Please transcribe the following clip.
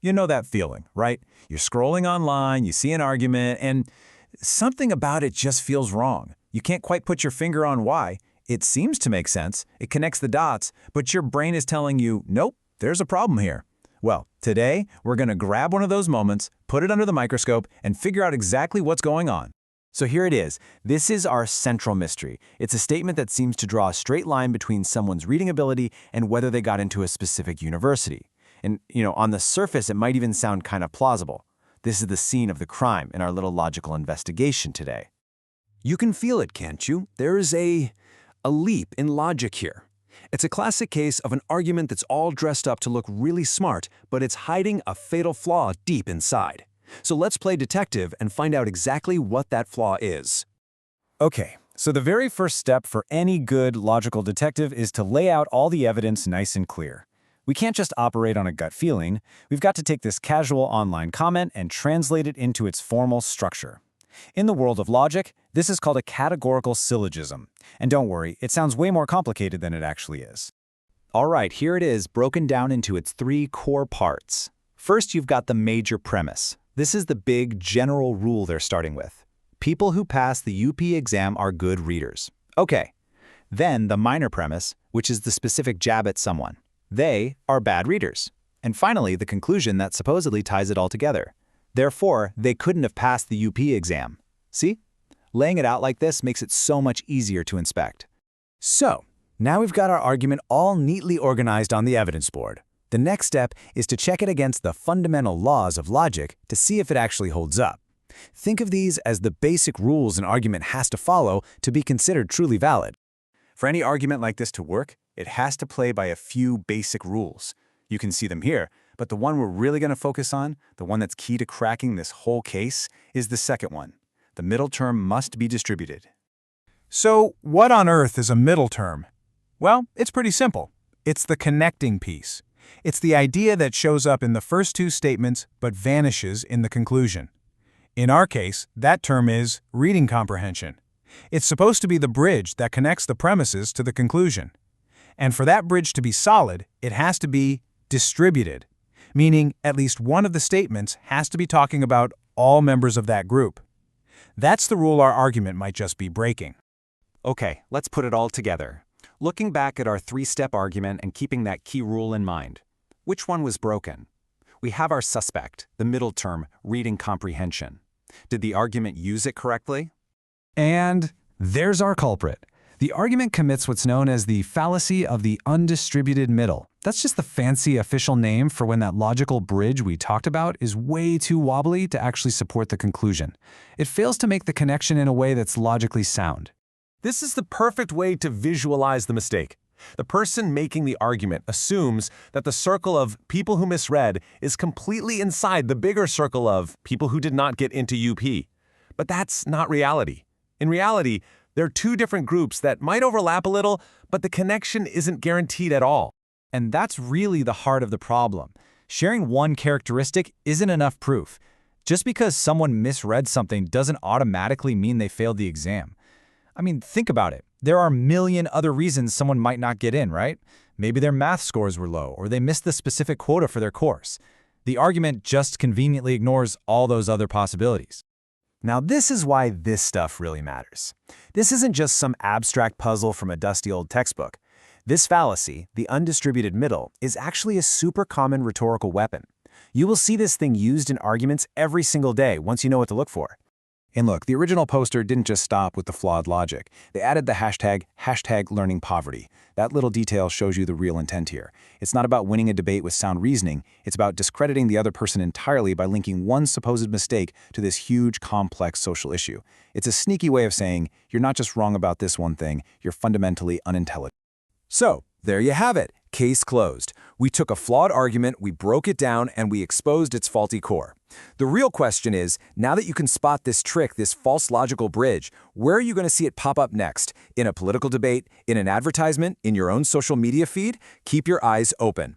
You know that feeling, right? You're scrolling online, you see an argument, and something about it just feels wrong. You can't quite put your finger on why. It seems to make sense, it connects the dots, but your brain is telling you, nope, there's a problem here. Well, today, we're going to grab one of those moments, put it under the microscope, and figure out exactly what's going on. So here it is. This is our central mystery. It's a statement that seems to draw a straight line between someone's reading ability and whether they got into a specific university. And, on the surface, it might even sound kind of plausible. This is the scene of the crime in our little logical investigation today. You can feel it, can't you? There is a leap in logic here. It's a classic case of an argument that's all dressed up to look really smart, but it's hiding a fatal flaw deep inside. So let's play detective and find out exactly what that flaw is. Okay, so the very first step for any good logical detective is to lay out all the evidence nice and clear. We can't just operate on a gut feeling. We've got to take this casual online comment and translate it into its formal structure. In the world of logic, this is called a categorical syllogism. And don't worry, it sounds way more complicated than it actually is. All right, here it is, broken down into its 3 core parts. First, you've got the major premise. This is the big general rule they're starting with. People who pass the UP exam are good readers. Okay. Then the minor premise, which is the specific jab at someone. They are bad readers. And finally, the conclusion that supposedly ties it all together. Therefore, they couldn't have passed the UP exam. See? Laying it out like this makes it so much easier to inspect. So, now we've got our argument all neatly organized on the evidence board. The next step is to check it against the fundamental laws of logic to see if it actually holds up. Think of these as the basic rules an argument has to follow to be considered truly valid. For any argument like this to work, it has to play by a few basic rules. You can see them here, but the one we're really going to focus on, the one that's key to cracking this whole case, is the second one. The middle term must be distributed. So, what on earth is a middle term? Well, it's pretty simple. It's the connecting piece. It's the idea that shows up in the first 2 statements but vanishes in the conclusion. In our case, that term is reading comprehension. It's supposed to be the bridge that connects the premises to the conclusion. And for that bridge to be solid, it has to be distributed, meaning at least one of the statements has to be talking about all members of that group. That's the rule our argument might just be breaking. Okay, let's put it all together. Looking back at our 3-step argument and keeping that key rule in mind. Which one was broken? We have our suspect, the middle term, reading comprehension. Did the argument use it correctly? And there's our culprit. The argument commits what's known as the fallacy of the undistributed middle. That's just the fancy official name for when that logical bridge we talked about is way too wobbly to actually support the conclusion. It fails to make the connection in a way that's logically sound. This is the perfect way to visualize the mistake. The person making the argument assumes that the circle of people who misread is completely inside the bigger circle of people who did not get into UP. But that's not reality. In reality, there are 2 different groups that might overlap a little, but the connection isn't guaranteed at all. And that's really the heart of the problem. Sharing one characteristic isn't enough proof. Just because someone misread something doesn't automatically mean they failed the exam. I mean, think about it. There are a million other reasons someone might not get in, right? Maybe their math scores were low, or they missed the specific quota for their course. The argument just conveniently ignores all those other possibilities. Now, this is why this stuff really matters. This isn't just some abstract puzzle from a dusty old textbook. This fallacy, the undistributed middle, is actually a super common rhetorical weapon. You will see this thing used in arguments every single day once you know what to look for. And look, the original poster didn't just stop with the flawed logic. They added the hashtag #learningpoverty. That little detail shows you the real intent here. It's not about winning a debate with sound reasoning. It's about discrediting the other person entirely by linking one supposed mistake to this huge, complex social issue. It's a sneaky way of saying, you're not just wrong about this one thing, you're fundamentally unintelligent. So, there you have it. Case closed. We took a flawed argument, we broke it down, and we exposed its faulty core. The real question is, now that you can spot this trick, this false logical bridge, where are you going to see it pop up next? In a political debate? In an advertisement? In your own social media feed? Keep your eyes open.